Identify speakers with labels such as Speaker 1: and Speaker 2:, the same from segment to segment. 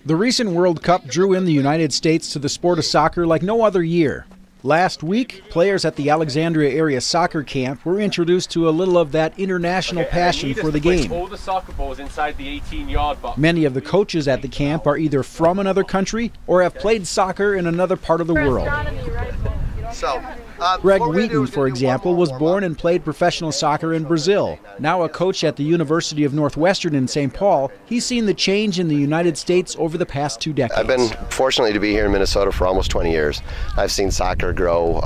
Speaker 1: The recent World Cup drew in the United States to the sport of soccer like no other year. Last week, players at the Alexandria Area Soccer Camp were introduced to a little of that international passion for the game.
Speaker 2: All the soccer balls inside the 18-yard box.
Speaker 1: Many of the coaches at the camp are either from another country or have played soccer in another part of the world. Greg Wheaton, for example, was born and played professional soccer in Brazil. Now a coach at the University of Northwestern in St. Paul, he's seen the change in the United States over the past 2 decades.
Speaker 3: I've been fortunate to be here in Minnesota for almost 20 years. I've seen soccer grow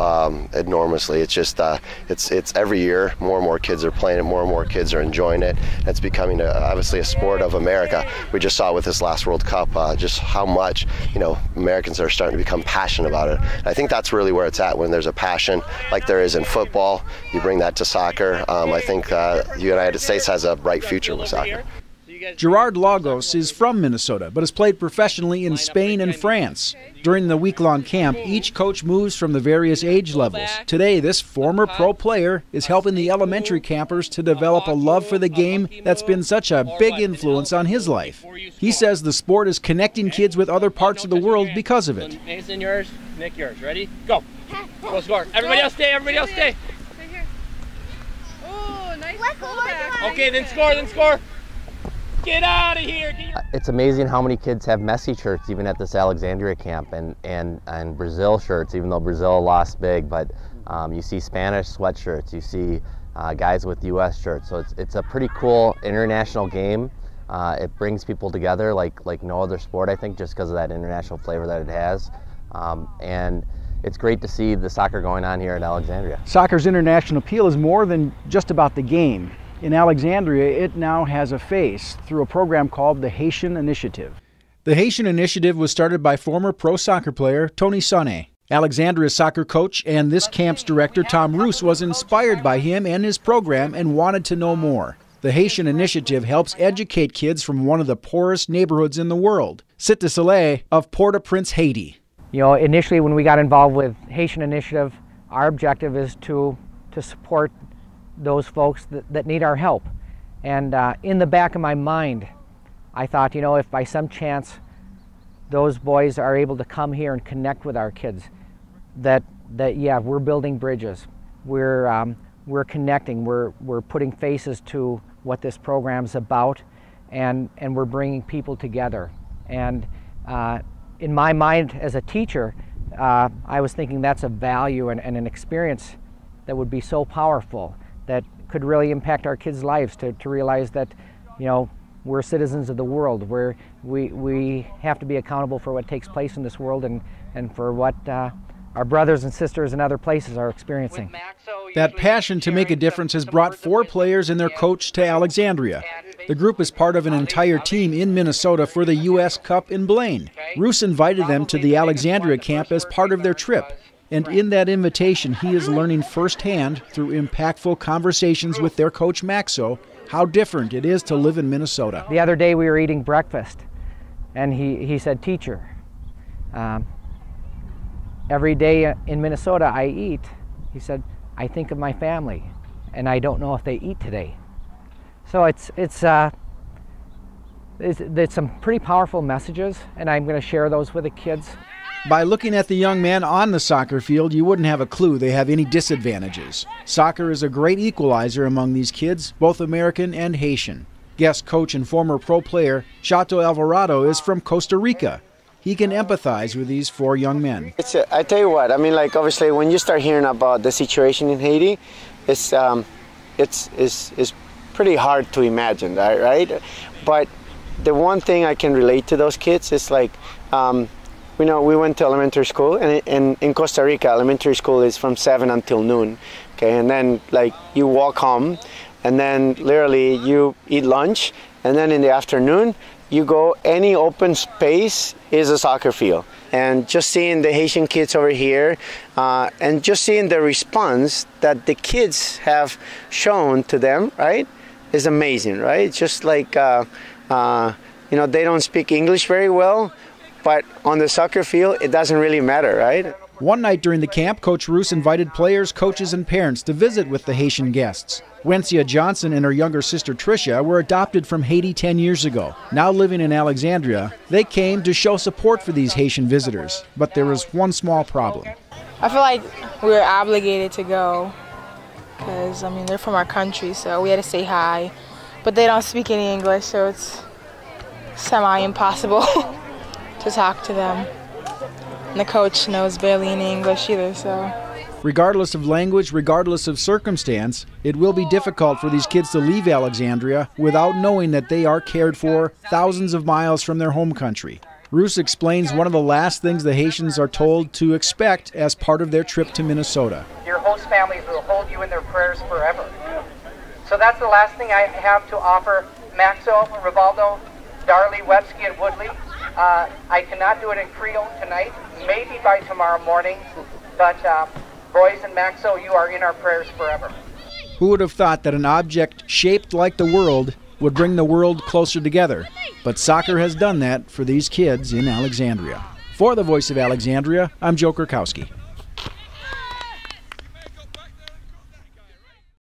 Speaker 3: enormously. It's just, it's every year more and more kids are playing it, more and more kids are enjoying it. It's becoming obviously a sport of America. We just saw with this last World Cup just how much, Americans are starting to become passionate about it. And I think that's really where it's at. When there's a passion like there is in football, you bring that to soccer. I think the United States has a bright future with soccer.
Speaker 1: Gerard is from Minnesota, but has played professionally in Spain and France. During the week-long camp, each coach moves from the various age levels. Today, this former pro player is helping the elementary campers to develop a love for the game that's been such a big influence on his life. He says the sport is connecting kids with other parts of the world because of it.
Speaker 2: Mason, yours. Nick, yours. Ready? Go. Go score. Everybody else stay. Everybody else stay.
Speaker 4: Right here. Oh, nice pullback.
Speaker 2: Okay, then score. Then score. Get out of here!
Speaker 5: It's amazing how many kids have Messi shirts even at this Alexandria camp, and Brazil shirts, even though Brazil lost big. But you see Spanish sweatshirts, you see guys with U.S. shirts. So it's a pretty cool international game. It brings people together like no other sport, I think, just because of that international flavor that it has. And it's great to see the soccer going on here at Alexandria.
Speaker 1: Soccer's international appeal is more than just about the game. In Alexandria, it now has a face through a program called the Haitian Initiative. The Haitian Initiative was started by former pro soccer player Tony Sonne. Alexandria's soccer coach and this camp's director, Tom Roos, was inspired by him and his program and wanted to know more. The Haitian Initiative helps educate kids from one of the poorest neighborhoods in the world, Cité Soleil of Port-au-Prince, Haiti.
Speaker 6: Initially when we got involved with Haitian Initiative, our objective is to support those folks that need our help. And in the back of my mind, I thought, if by some chance those boys are able to come here and connect with our kids, that yeah, we're building bridges, we're connecting, we're putting faces to what this program's about, and we're bringing people together. And in my mind as a teacher, I was thinking that's a value and an experience that would be so powerful, that could really impact our kids' lives, to realize that, we're citizens of the world, where we have to be accountable for what takes place in this world and for what our brothers and sisters in other places are experiencing.
Speaker 1: That passion to make a difference has brought 4 players and their coach to Alexandria. The group is part of an entire team in Minnesota for the U.S. Cup in Blaine. Roos invited them to the Alexandria camp as part of their trip. And in that invitation, he is learning firsthand through impactful conversations with their coach Maxo how different it is to live in Minnesota.
Speaker 6: The other day we were eating breakfast, and he said, "Teacher, every day in Minnesota I eat," he said, "I think of my family, and I don't know if they eat today." So it's some pretty powerful messages, and I'm going to share those with the kids.
Speaker 1: By looking at the young men on the soccer field, you wouldn't have a clue they have any disadvantages. Soccer is a great equalizer among these kids, both American and Haitian. Guest coach and former pro player Chato Alvarado is from Costa Rica. He can empathize with these 4 young men.
Speaker 7: I tell you what, obviously when you start hearing about the situation in Haiti, it's pretty hard to imagine, right? But the one thing I can relate to those kids is we went to elementary school, and in Costa Rica, elementary school is from 7 until noon, okay? And then, you walk home, and then literally you eat lunch, and then in the afternoon, you go, any open space is a soccer field. And just seeing the Haitian kids over here, and just seeing the response that the kids have shown to them, right, is amazing, right? It's just they don't speak English very well, but on the soccer field, it doesn't really matter, right?
Speaker 1: One night during the camp, Coach Roos invited players, coaches, and parents to visit with the Haitian guests. Wencia Johnson and her younger sister Tricia were adopted from Haiti 10 years ago. Now living in Alexandria, they came to show support for these Haitian visitors. But there was one small problem.
Speaker 8: I feel like we were obligated to go because, I mean, they're from our country, so we had to say hi. But they don't speak any English, so it's semi-impossible to talk to them. And the coach knows barely any English either, so.
Speaker 1: Regardless of language, regardless of circumstance, it will be difficult for these kids to leave Alexandria without knowing that they are cared for thousands of miles from their home country. Roos explains one of the last things the Haitians are told to expect as part of their trip to Minnesota.
Speaker 9: Your host families will hold you in their prayers forever. So that's the last thing I have to offer. Maxo, Rivaldo, Darley, Websky, and Woodley. I cannot do it in Creole tonight, maybe by tomorrow morning, but Royce and Maxo, you are in our prayers forever.
Speaker 1: Who would have thought that an object shaped like the world would bring the world closer together? But soccer has done that for these kids in Alexandria. For the Voice of Alexandria, I'm Joe Kurkowski.